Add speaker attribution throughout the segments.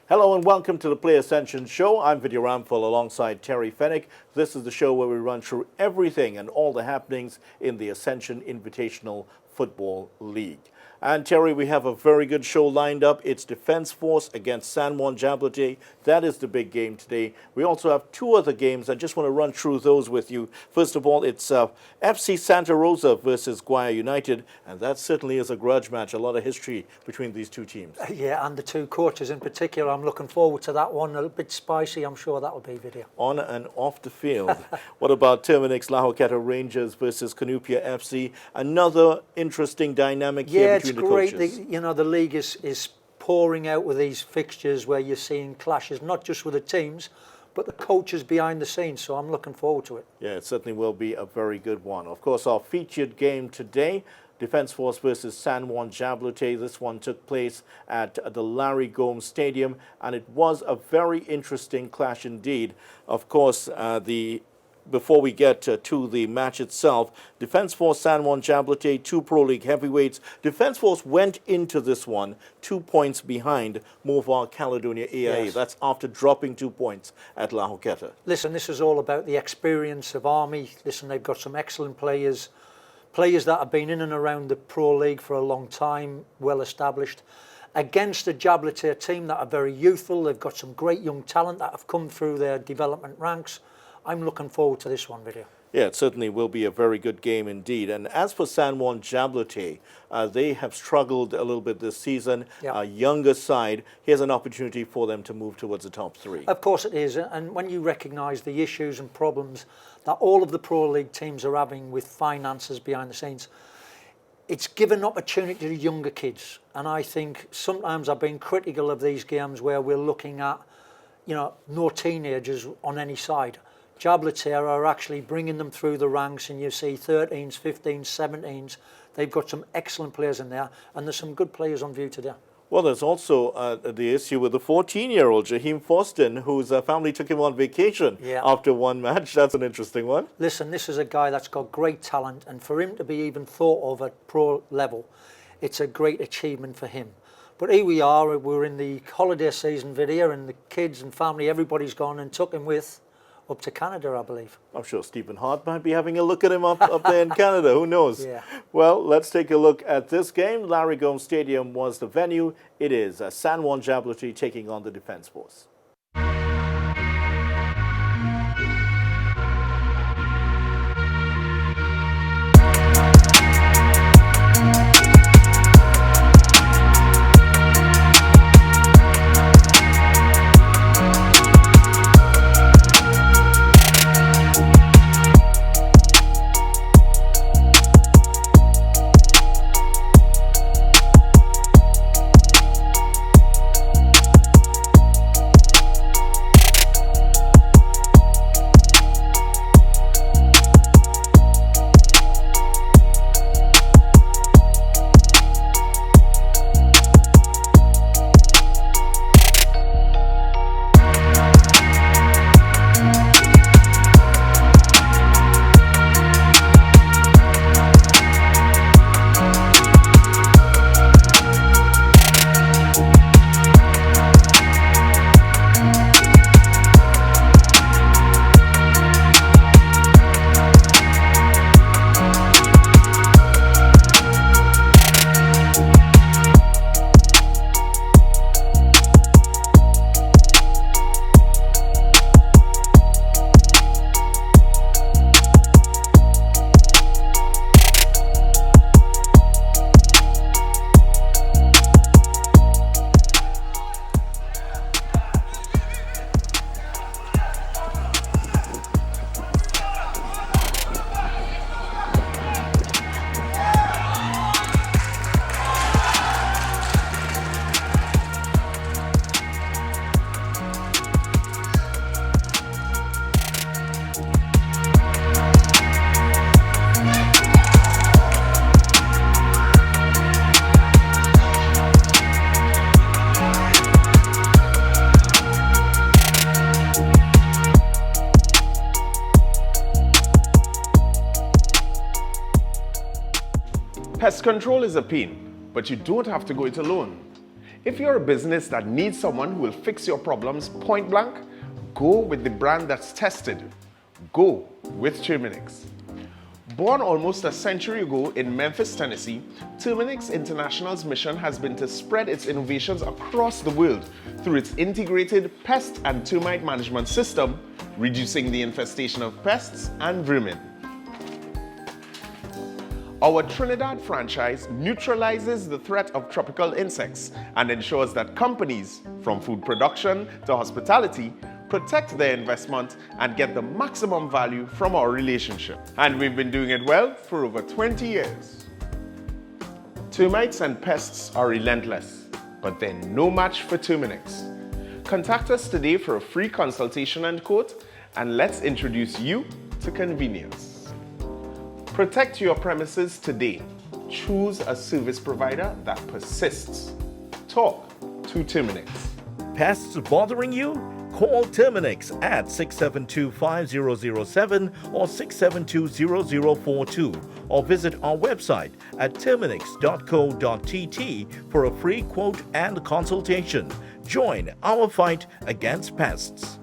Speaker 1: Hello and welcome to the Play Ascension Show. I'm Vidya Ramphal alongside Terry Fennick. This is the show where we run through everything and all the happenings in the Ascension Invitational Football League. And Terry, we have a very good show lined up. It's Defence Force against San Juan Jablotay. That is the big game today. We also have two other games. I just want to run through those with you. First of all, it's FC Santa Rosa versus Guaya United, and that certainly is a grudge match. A lot of history between these two teams.
Speaker 2: Yeah, and the two coaches in particular. I'm looking forward to that one. A little bit spicy, I'm sure that will be video.
Speaker 1: On and off the field. What about Terminix La Joqueta Rangers versus Canupia FC? Another interesting dynamic here between the coaches.
Speaker 2: It's great. The league is pouring out with these fixtures where you're seeing clashes, not just with the teams, but the coaches behind the scenes. So I'm looking forward to it. Yeah,
Speaker 1: it certainly will be a very good one. Of course, our featured game today, Defence Force versus San Juan Jablotay. This one took place at the Larry Gomes Stadium, and it was a very interesting clash indeed. Of course, before we get to the match itself, Defence Force San Juan Jablotay, two Pro League heavyweights. Defence Force went into this one 2 points behind Movar Caledonia AIA. Yes. That's after dropping 2 points at La Joqueta.
Speaker 2: Listen, this is all about the experience of Army. Listen, they've got some excellent players that have been in and around the Pro League for a long time, well established, against a Jablotay team that are very youthful. They've got some great young talent that have come through their development ranks. I'm looking forward to this one video.
Speaker 1: Yeah, it certainly will be a very good game indeed. And as for San Juan Jablotay, they have struggled a little bit this season.
Speaker 2: Yep.
Speaker 1: A younger side. Here's an opportunity for them to move towards the top three.
Speaker 2: Of course it is. And when you recognise the issues and problems that all of the Pro League teams are having with finances behind the scenes, it's given opportunity to younger kids. And I think sometimes I've been critical of these games where we're looking at, no teenagers on any side. Jablotay are actually bringing them through the ranks, and you see 13s, 15s, 17s. They've got some excellent players in there, and there's some good players on view today.
Speaker 1: Well, there's also the issue with the 14-year-old, Jaheim Foston, whose family took him on vacation after one match. That's an interesting one.
Speaker 2: Listen, this is a guy that's got great talent, and for him to be even thought of at pro level, it's a great achievement for him. But here we are, we're in the holiday season video, and the kids and family, everybody's gone and took him up to Canada, I believe. I'm
Speaker 1: sure Stephen Hart might be having a look at him up there in Canada. Who knows?
Speaker 2: Yeah.
Speaker 1: Well, let's take a look at this game. Larry Gomes Stadium was the venue. It is San Juan Jablotay taking on the Defence Force.
Speaker 3: Pest control is a pain, but you don't have to go it alone. If you're a business that needs someone who will fix your problems point blank, go with the brand that's tested. Go with Terminix. Born almost a century ago in Memphis, Tennessee, Terminix International's mission has been to spread its innovations across the world through its integrated pest and termite management system, reducing the infestation of pests and vermin. Our Trinidad franchise neutralizes the threat of tropical insects and ensures that companies, from food production to hospitality, protect their investment and get the maximum value from our relationship. And we've been doing it well for over 20 years. Termites and pests are relentless, but they're no match for Terminix. Contact us today for a free consultation and quote, and let's introduce you to convenience. Protect your premises today. Choose a service provider that persists. Talk to Terminix.
Speaker 1: Pests bothering you? Call Terminix at 672-5007 or 672-0042 or visit our website at terminix.co.tt for a free quote and consultation. Join our fight against pests.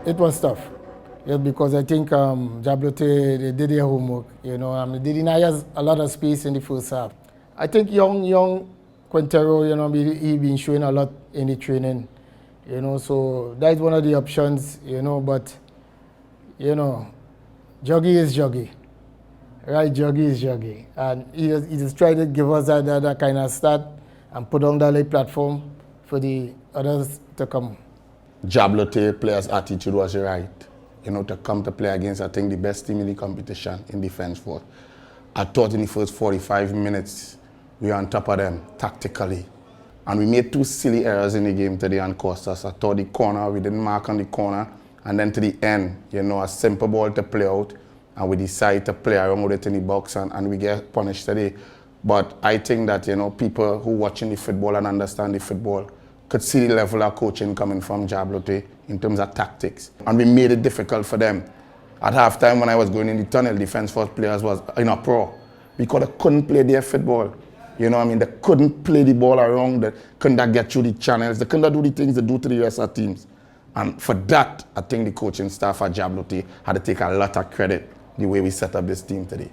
Speaker 4: It was tough, yeah, because I think Jablote, they did their homework, they didn't have a lot of space in the first half. I think young Quintero, he been showing a lot in the training, so that's one of the options, but, Joggy is Joggy, right? Joggy is Joggy, and he just tried to give us that kind of start and put on that platform for the others to come.
Speaker 5: Jablote players' attitude was right, to come to play against, I think, the best team in the competition in defense force. I thought in the first 45 minutes, we were on top of them tactically. And we made two silly errors in the game today and cost us. I thought the corner, we didn't mark on the corner. And then to the end, a simple ball to play out. And we decide to play around with it in the box and we get punished today. But I think that, people who watching the football and understand the football could see the level of coaching coming from Jablote in terms of tactics. And we made it difficult for them. At halftime when I was going in the tunnel, defense force players was in a pro because they couldn't play their football. They couldn't play the ball around, they couldn't get through the channels, they couldn't do the things they do to the rest of the teams. And for that, I think the coaching staff at Jablote had to take a lot of credit the way we set up this team today.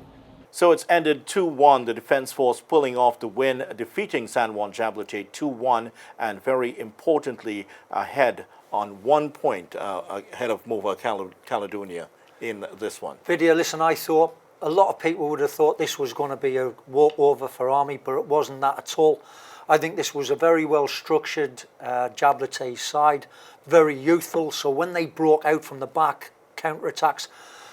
Speaker 1: So it's ended 2-1, the Defence Force pulling off the win, defeating San Juan Jablote 2-1, and very importantly, ahead on 1 point ahead of Mova Caledonia in this one.
Speaker 2: Video, listen, I thought a lot of people would have thought this was going to be a walkover for Army, but it wasn't that at all. I think this was a very well structured Jablote side, very youthful, so when they broke out from the back, counter-attacks,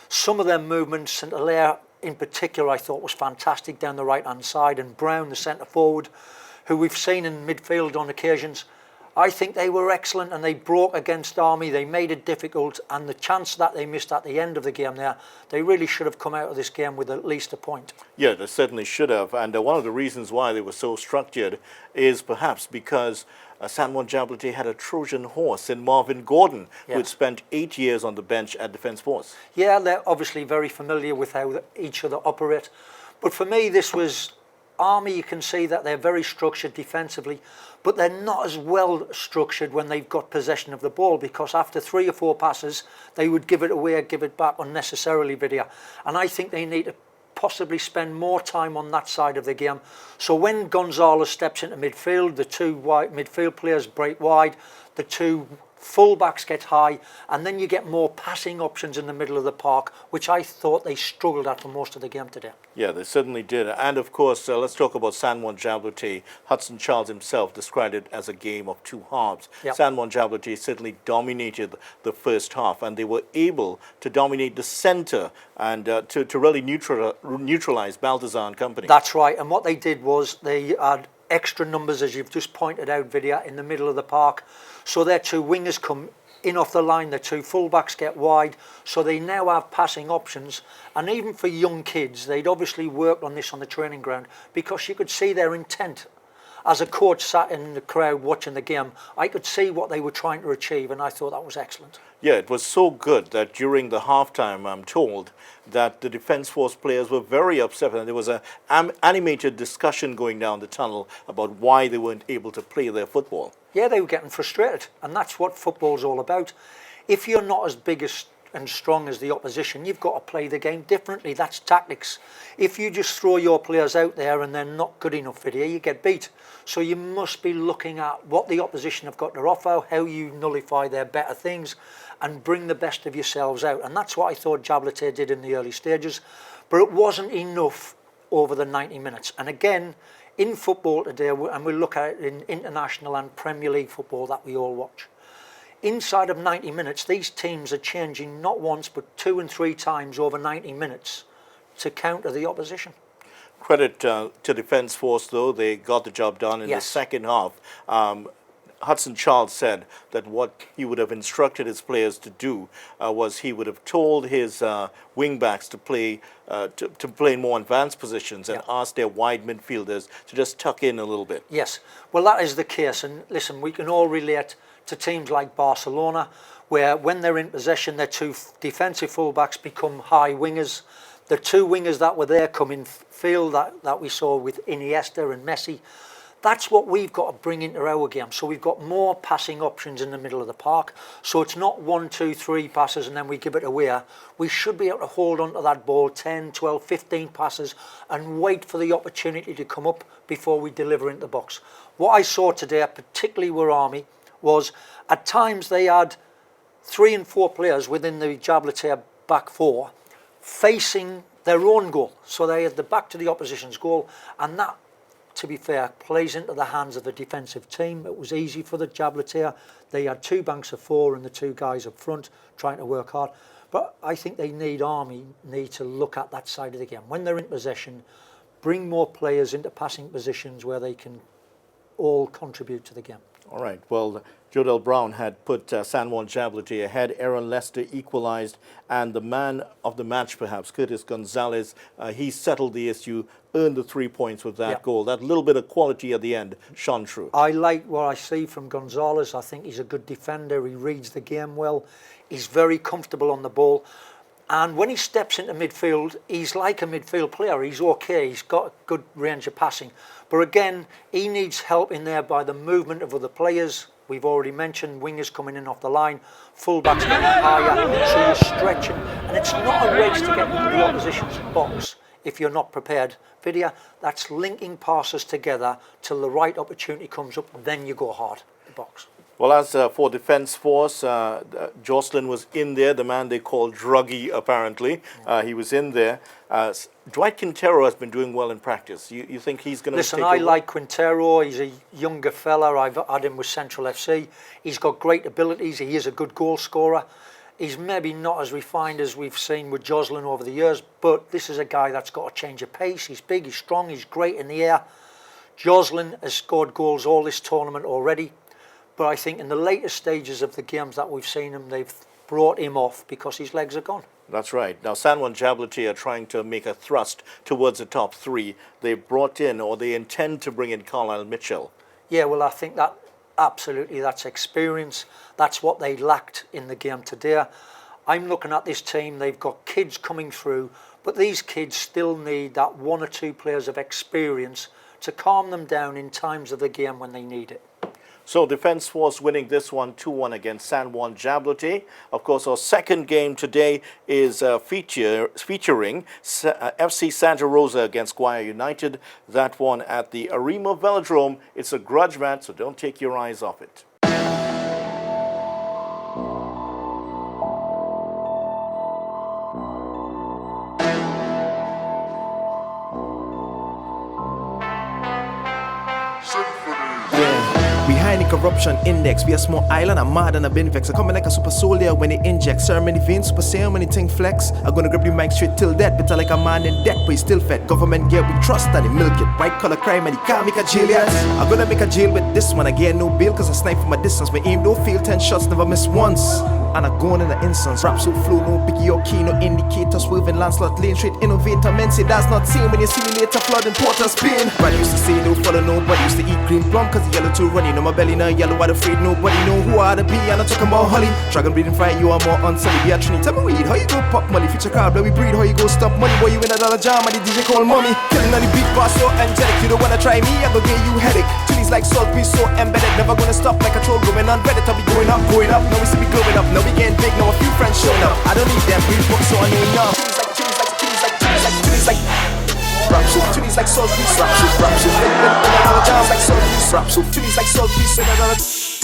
Speaker 2: some of their movements, St. Hilaire in particular, I thought was fantastic down the right-hand side, and Brown, the centre-forward, who we've seen in midfield on occasions. I think they were excellent and they broke against Army. They made it difficult, and the chance that they missed at the end of the game there, they really should have come out of this game with at least a point.
Speaker 1: Yeah, they certainly should have. And one of the reasons why they were so structured is perhaps because San Juan Jablonec had a Trojan horse in Marvin Gordon, who had spent 8 years on the bench at Defence Force.
Speaker 2: Yeah, they're obviously very familiar with how each other operate. But for me, this was Army. You can see that they're very structured defensively, but they're not as well structured when they've got possession of the ball, because after 3 or 4 passes, they would give it away or give it back unnecessarily, Vidya. And I think they need to possibly spend more time on that side of the game. So when Gonzalez steps into midfield, the 2 wide midfield players break wide, the 2 full-backs get high, and then you get more passing options in the middle of the park, which I thought they struggled at for most of the game today.
Speaker 1: Yeah, they certainly did. And of course, let's talk about San Juan Jablonec. Hudson Charles himself described it as a game of 2 halves.
Speaker 2: Yep.
Speaker 1: San Juan Jablonec certainly dominated the first half, and they were able to dominate the centre and to really neutralize Baltazar and company.
Speaker 2: That's right. And what they did was they had extra numbers, as you've just pointed out, Vidya, in the middle of the park. So their 2 wingers come in off the line, the 2 fullbacks get wide, so they now have passing options. And even for young kids, they'd obviously worked on this on the training ground, because you could see their intent. As a coach sat in the crowd watching the game, I could see what they were trying to achieve, and I thought that was excellent.
Speaker 1: Yeah, it was so good that during the halftime, I'm told that the Defence Force players were very upset, and there was an animated discussion going down the tunnel about why they weren't able to play their football.
Speaker 2: Yeah, they were getting frustrated, and that's what football's all about. If you're not as big and strong as the opposition, you've got to play the game differently. That's tactics. If you just throw your players out there and they're not good enough for you get beat. So you must be looking at what the opposition have got to offer, how you nullify their better things, and bring the best of yourselves out. And that's what I thought Jablonec did in the early stages. But it wasn't enough over the 90 minutes. And again, in football today, and we'll look at it in international and Premier League football that we all watch, inside of 90 minutes, these teams are changing not once but 2 and 3 times over 90 minutes to counter the opposition.
Speaker 1: Credit to Defence Force, though. They got the job done in the
Speaker 2: Yes.
Speaker 1: second half. Hudson Charles said that what he would have instructed his players to do was he would have told his wing-backs to play in more advanced positions and ask their wide midfielders to just tuck in a little bit.
Speaker 2: Yes, well, that is the case. And listen, we can all relate to teams like Barcelona, where when they're in possession, their 2 defensive fullbacks become high wingers. The 2 wingers that were there come in field that we saw with Iniesta and Messi. That's what we've got to bring into our game. So we've got more passing options in the middle of the park. So it's not 1, 2, 3 passes and then we give it away. We should be able to hold on to that ball 10, 12, 15 passes and wait for the opportunity to come up before we deliver into the box. What I saw today, particularly with Army, was at times they had 3 and 4 players within the Jablonec back 4 facing their own goal. So they had the back to the opposition's goal, and that, to be fair, plays into the hands of the defensive team. It was easy for the Jablonec. They had 2 banks of 4 and the 2 guys up front trying to work hard. But I think Army need to look at that side of the game. When they're in possession, bring more players into passing positions where they can all contribute to the game.
Speaker 1: All right. Well, Jodel Brown had put San Juan Jablonec ahead. Aaron Lester equalized, and the man of the match, perhaps, Curtis Gonzalez, he settled the issue, earned the 3 points with that goal. That little bit of quality at the end shone through.
Speaker 2: I like what I see from Gonzalez. I think he's a good defender. He reads the game well. He's very comfortable on the ball. And when he steps into midfield, he's like a midfield player. He's okay. He's got a good range of passing. But again, he needs help in there by the movement of other players. We've already mentioned wingers coming in off the line, fullbacks getting higher, so you're stretching. And it's not a race to get into the opposition's box if you're not prepared. Vidya, that's linking passes together till the right opportunity comes up, then you go hard, the box.
Speaker 1: Well, as for Defence Force, Jocelyn was in there, the man they call Druggy, apparently. He was in there. Dwight Quintero has been doing well in practice. You think he's going to
Speaker 2: Listen,
Speaker 1: take
Speaker 2: I
Speaker 1: over?
Speaker 2: like Quintero. He's a younger fella. I've had him with Central FC. He's got great abilities. He is a good goal scorer. He's maybe not as refined as we've seen with Jocelyn over the years, but this is a guy that's got a change of pace. He's big, he's strong, he's great in the air. Jocelyn has scored goals all this tournament already. But I think in the later stages of the games that we've seen him, they've brought him off because his legs are gone.
Speaker 1: That's right. Now, San Juan Jablonec are trying to make a thrust towards the top three. They've brought in, or they intend to bring in Carlisle Mitchell.
Speaker 2: Yeah, well, I think that absolutely that's experience. That's what they lacked in the game today. I'm looking at this team, they've got kids coming through, but these kids still need that 1 or 2 players of experience to calm them down in times of the game when they need it.
Speaker 1: So Defence Force winning this one 2-1 against San Juan Jablonec. Of course, our second game today is featuring FC Santa Rosa against Guaya United. That one at the Arima Velodrome. It's a grudge match, so don't take your eyes off it.
Speaker 6: Behind the corruption index, we a small island, I'm mad and I've been vexed. I coming like a super soldier when they inject. Ceremony veins, super ceremony thing flex. I'm gonna grab the mic straight till death. Better like a man in debt, but he's still fed. Government gear, we trust and they milk it. White collar crime and he can't make a jail yet. I'm gonna make a jail with this one. I get no bail cause I snipe from a distance. My aim don't fail, 10 shots, never miss once. And I go on in the instance. Rap so flow, no biggie or key, no indicator. Swerving Lancelot lane, straight innovator. Men say that's not same when you see me later flooding Porter's pain. But used to say no follow nobody. Used to eat green plum cause the yellow too runny. No my belly, no yellow, I'm afraid nobody know who I to be. And I'm talking about Holly. Dragon breeding fire, you are more unsully. Be a trini. Tell me weed, how you go pop money? Future car, blow we breed, how you go stop money? Boy, you in $1 jam and the DJ call mommy. Killing on the beat boss so angelic. You don't wanna try me, I go get you headache. Tunis like salt, be so embedded. Never gonna stop like a troll going on Reddit. I'll be going up. Now we see me glowing up. Now we getting big, now a few friends showing up. I don't need them, read books so I know enough. Tunis like rap so, tunis like salt, please. Rap so, like salt, please. Rap so, tunis like salt, please.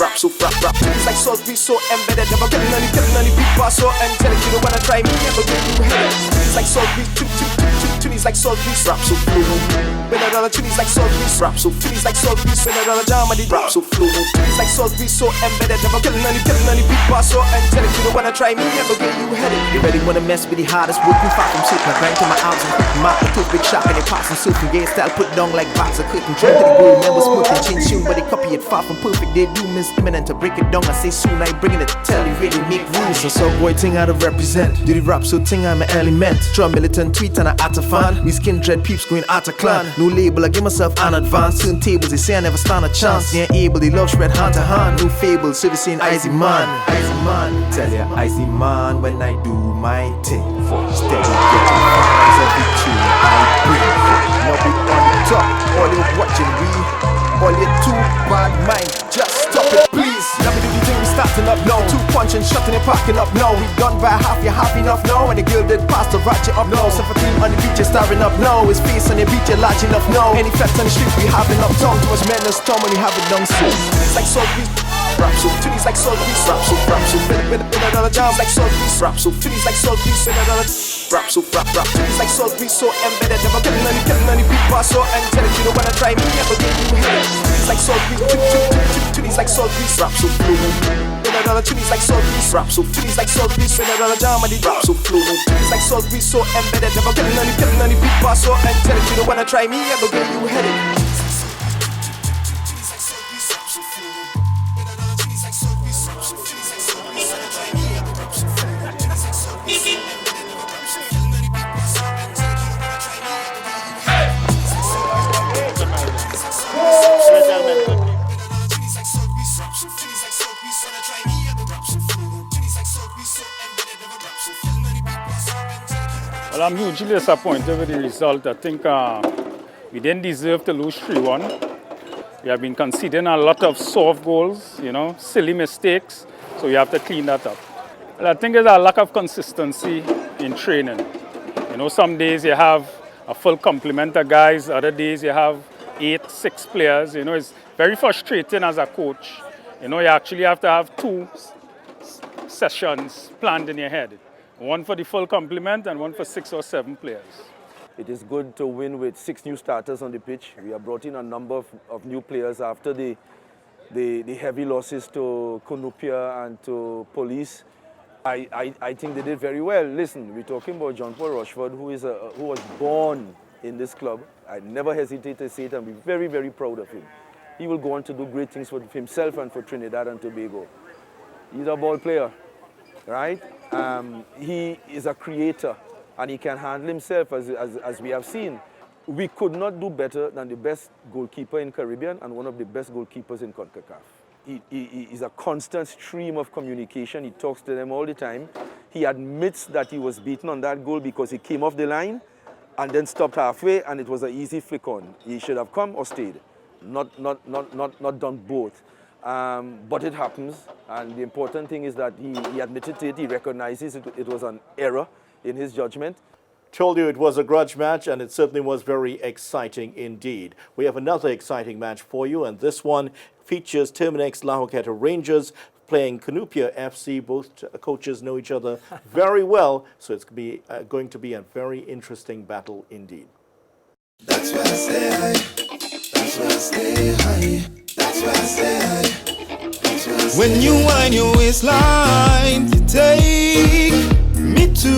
Speaker 6: Rap so, tunis like salt, please. So embedded, never killing any beat boss so angelic. You don't wanna try me, never get you headache. Tunis like salt, please. Tunis like salt, please. Rap so flow. Tunis like salt, please. Rap so, tunis like salt, please. $1 jam and the rap so flow. Tunis like salt, please. So embedded, never killing any beat boss so angelic. You don't wanna try me, never get you headache. You ready wanna mess with the hardest working fat from shit. My grind to my arms and quick mark. I took big shot and they pass and silk and gay style put down like box. I couldn't drink to the gold, never smoking chin tune, but they copy it far from perfect. They do miss imminent to break it down. I say soon I bringing it to tell you really make rules. So boy thing I to represent. Do the rap so thing I'm an element. Draw militant tweet and I out a fan. We skin dread peeps going out of clan. No label, I give myself an advance. Certain tables, they say I never stand a chance. They ain't able, they love spread hand to hand. No fable, so they saying icy man. Icy man, tell ya icy man when I do my thing. Steady getting fans every tune I bring. Now we on the top, all you watching we. All you too bad mind, just stop it please. Let me do the thing we starting up now. 2 punching, shutting and parking up now. We done by half, you half enough now. And the girl did pass the ratchet up now. 17 on the beach, you're starring up now. His face on the beach, you're large enough now. Any flex on the street, we having up tongue. Too much men and storm when you have it down soon. It's like salt beef. Rap so, tunis like salt beef. Rap so, $1 jams like salt beef. Rap so, tunis like salt beef. Rap so, tunis like salt beef. So embedded, never killing any beat boss so angelic. You don't wanna try me, never get you headache. Tunis like salt beef. Tunis like salt beef. Rap so, flow. Tunis like salt beef. Rap so, tunis like salt beef. $1 jam and the rap so, flow. Tunis like salt beef. So embedded, never killing any beat boss so angelic. You don't wanna try me, never get you headache.
Speaker 7: Well, I'm hugely disappointed with the result. I think we didn't deserve to lose 3-1. We have been conceding a lot of soft goals, you know, silly mistakes. So we have to clean that up. Well, I think there's a lack of consistency in training. You know, some days you have a full complement of guys, other days you have 8, 6 players. You know, it's very frustrating as a coach. You know, you actually have to have 2 sessions planned in your head. One for the full complement and one for 6 or 7 players.
Speaker 8: It is good to win with 6 new starters on the pitch. We have brought in a number of new players after the heavy losses to Konupia and to Police. I think they did very well. Listen, we're talking about John Paul Rochford, who was born in this club. I never hesitate to say it and be very, very proud of him. he will go on to do great things for himself and for Trinidad and Tobago. He's a ball player, right? He is a creator, and he can handle himself, as we have seen. We could not do better than the best goalkeeper in Caribbean and one of the best goalkeepers in CONCACAF. He is a constant stream of communication. He talks to them all the time. He admits that he was beaten on that goal because he came off the line and then stopped halfway, and it was an easy flick on. He should have come or stayed, not done both. But it happens, and the important thing is that he admitted it. He recognizes it was an error in his judgment.
Speaker 1: Told you it was a grudge match, and it certainly was very exciting indeed. We have another exciting match for you, and this one features Terminex La Joqueta Rangers playing Cunupia FC. Both coaches know each other very well, so it's going to be a very interesting battle indeed.
Speaker 9: That's why I stay high. That's why I stay high. That's why I stay high. That's why I stay
Speaker 6: When you wind your waistline, you take me to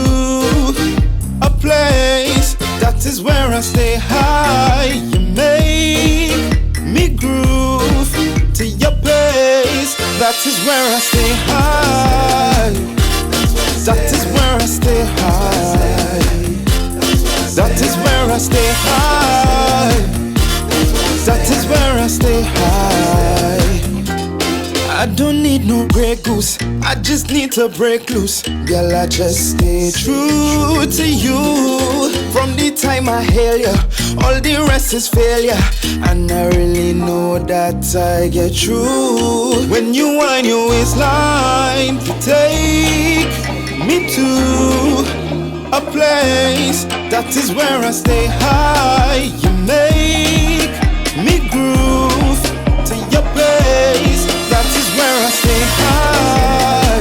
Speaker 6: a place that is where I stay high. You make me groove to your place. That is where I stay high. That is where I stay high. That is where I stay high. That is where I stay high. I don't need no Grey Goose, I just need to break loose. Girl, I just stay true to you. From the time I hail you, all the rest is failure. And I really know that I get through. When you wind your waistline, you take me to a place that is where I stay high. You make me groove to your place. That is where I stay high.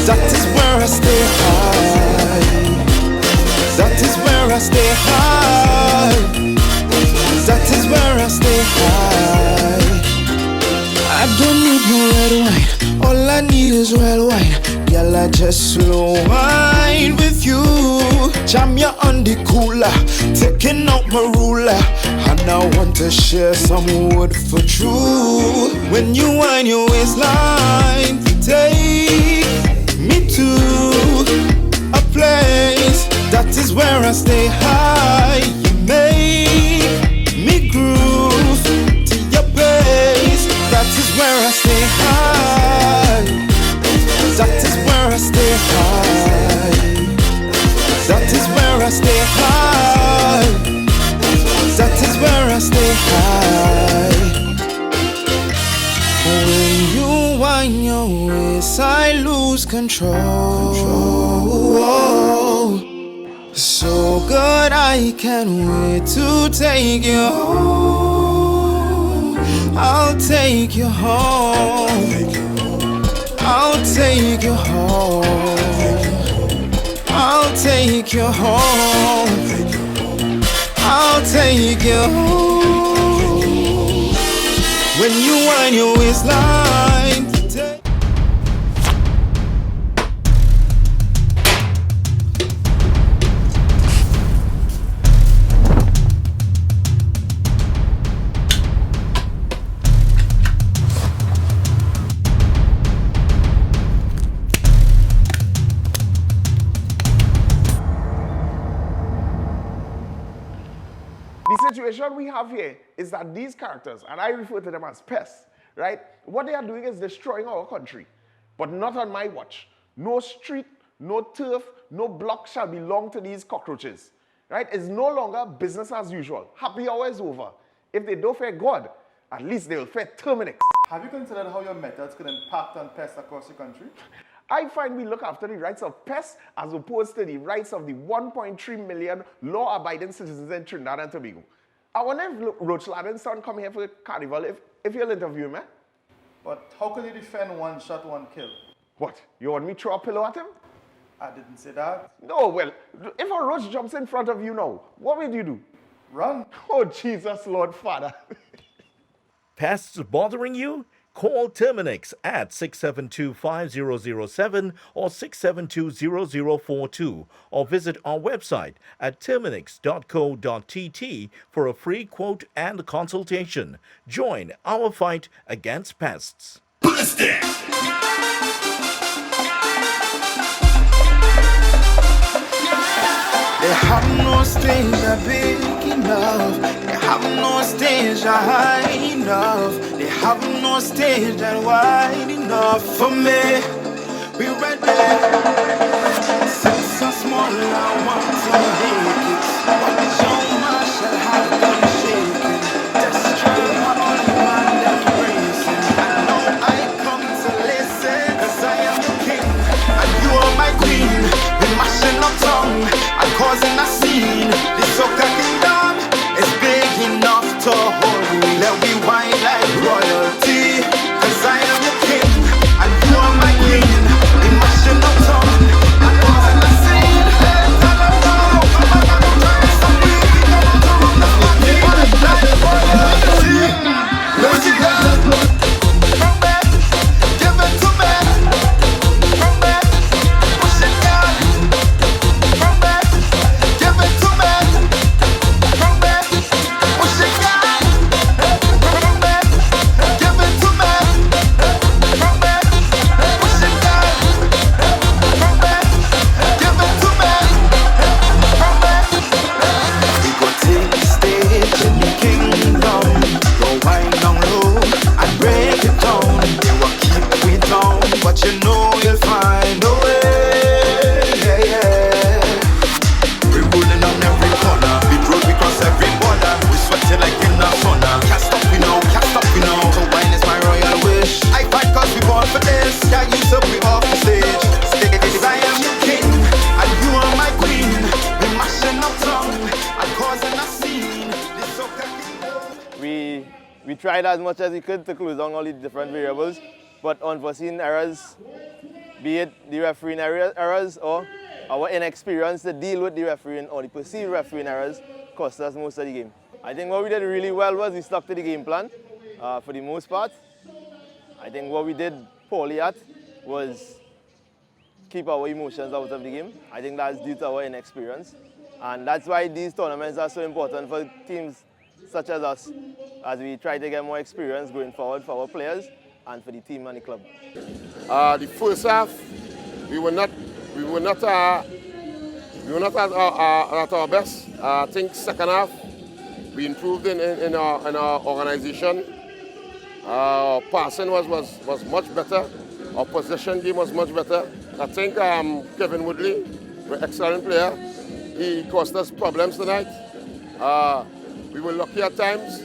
Speaker 6: That is where I stay high. That is where I stay high. That is where I stay high. I don't need no red wine, all I need is red wine. Girl, I just slow wine with you. Jam you on the cooler, taking out my ruler. And I want to share some wood for true. When you wind your waistline, you take me to a place that is where I stay high. You make me groove to your place. That is where I stay high. That is where I stay high. That is where I stay high. That is where I stay high. When you wind your waist, I lose control. So good, I can't wait to take you home. I'll take you home. I'll take you home. I'll take you home. I'll take you home. When you wind your waistline, you take.
Speaker 3: The situation we have here is that these characters, and I refer to them as pests, right? What they are doing is destroying our country, but not on my watch. No street, no turf, no block shall belong to these cockroaches, right? It's no longer business as usual. Happy hour is over. If they don't fear God, at least they will fear Terminex.
Speaker 10: Have you considered how your methods could impact on pests across the country?
Speaker 3: I find we look after the rights of pests as opposed to the rights of the 1.3 million law-abiding citizens in Trinidad and Tobago. I wonder if Roach Ladden's son come here for carnival, if you'll interview him, eh?
Speaker 10: But how could you defend one shot, one kill?
Speaker 3: What? You want me to throw a pillow at him?
Speaker 10: I didn't say that.
Speaker 3: No, well, if a roach jumps in front of you now, what will you do?
Speaker 10: Run.
Speaker 3: Oh, Jesus, Lord Father.
Speaker 1: Pests bothering you? Call Terminix at 672-5007 or 672-0042 or visit our website at terminix.co.tt for a free quote and consultation. Join our fight against pests.
Speaker 9: They have no stage that big enough. They have no stage that high enough. They have no stage that wide enough for me. We ready. Since so small, I want to make it. Watch your marshal have them shaking. Destroy my only man them racing. I know I come to listen, 'cause I am the king and you are my queen. We mashing up tongue and causing a scene. The soca kingdom is big enough to hold me. Let we wine like royalty, 'cause I am the king and you are my queen. We mashing up tongue and causing a scene. Tell them now, come on, I'm trying something. We gonna do the party like royalty. Let it go. From me, give it to me. From me, push it down. From me, give it to me. From me, push it down. From me, give it to me. From me, push it down. From me, give it to me. From me, we go take the stage in the kingdom. Go wind down low and break it down. They will keep me down, but you know you'll find a way. Yeah, yeah. We rolling on every corner. Big road, we cross every border. We sweating like in a sauna. Can't stop, we know, can't stop, we know. So wine is my royal wish. I fight 'cause we born for this. Can't use up, we off the stage. I am your king and you are my queen. We mashing up tongue and causing a scene. This soca kingdom.
Speaker 11: We tried as much as we could to close down all the different variables, but unforeseen errors, be it the refereeing errors or our inexperience to deal with the refereeing or the perceived refereeing errors, cost us most of the game. I think what we did really well was we stuck to the game plan for the most part. I think what we did poorly at was keep our emotions out of the game. I think that's due to our inexperience. And that's why these tournaments are so important for teams such as us, as we try to get more experience going forward for our players and for the team and the club.
Speaker 5: The first half, we were not at our best. I think second half, we improved in our organization. Our passing was much better. Our possession game was much better. I think Kevin Woodley, an excellent player, he caused us problems tonight. We were lucky at times.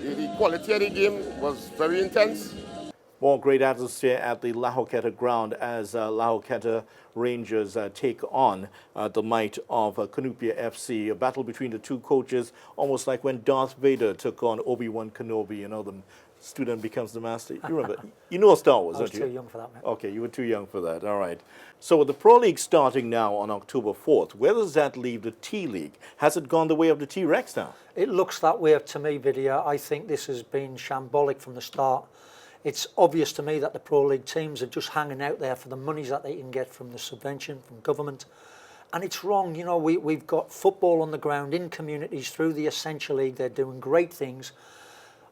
Speaker 5: The quality of the game was very intense.
Speaker 1: More great atmosphere at the Lahoketa ground as Lahoketa Rangers take on the might of Canoopia FC. A battle between the two coaches, almost like when Darth Vader took on Obi-Wan Kenobi. You know, the student becomes the master. You remember? You know Star Wars, don't you?
Speaker 2: I was too young for that, man.
Speaker 1: Okay, you were too young for that. All right. So with the Pro League starting now on October 4th, where does that leave the T-League? Has it gone the way of the T-Rex now?
Speaker 2: It looks that way to me, Vidya. I think this has been shambolic from the start. It's obvious to me that the Pro League teams are just hanging out there for the monies that they can get from the subvention, from government. And it's wrong. You know, we've got football on the ground in communities through the Ascension League. They're doing great things.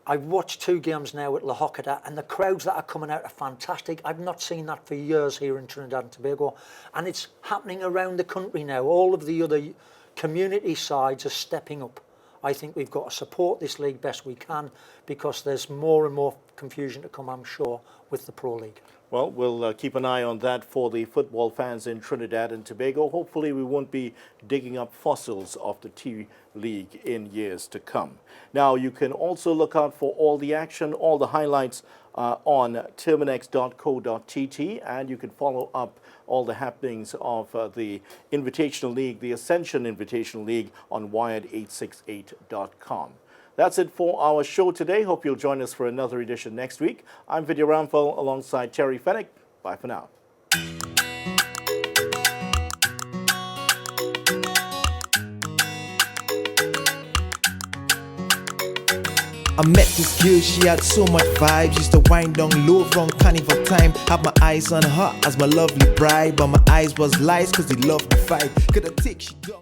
Speaker 2: I've watched 2 games now at Lahoketa, and the crowds that are coming out are fantastic. I've not seen that for years here in Trinidad and Tobago. And it's happening around the country now. All of the other community sides are stepping up. I think we've got to support this league best we can, because there's more and more confusion to come, I'm sure, with the Pro League.
Speaker 1: Well, we'll keep an eye on that for the football fans in Trinidad and Tobago. Hopefully we won't be digging up fossils of the T-League in years to come. Now, you can also look out for all the action, all the highlights on terminix.co.tt, and you can follow up all the happenings of the Invitational League, the Ascension Invitational League, on wired868.com. That's it for our show today. Hope you'll join us for another edition next week. I'm Vidya Ramphal alongside Terry Fennick. Bye for now.
Speaker 6: I met this girl, she had so much vibes. Used to wind down low from carnival time. Have my eyes on her as my lovely bride, but my eyes was lies cause they loved the fight. Could I take she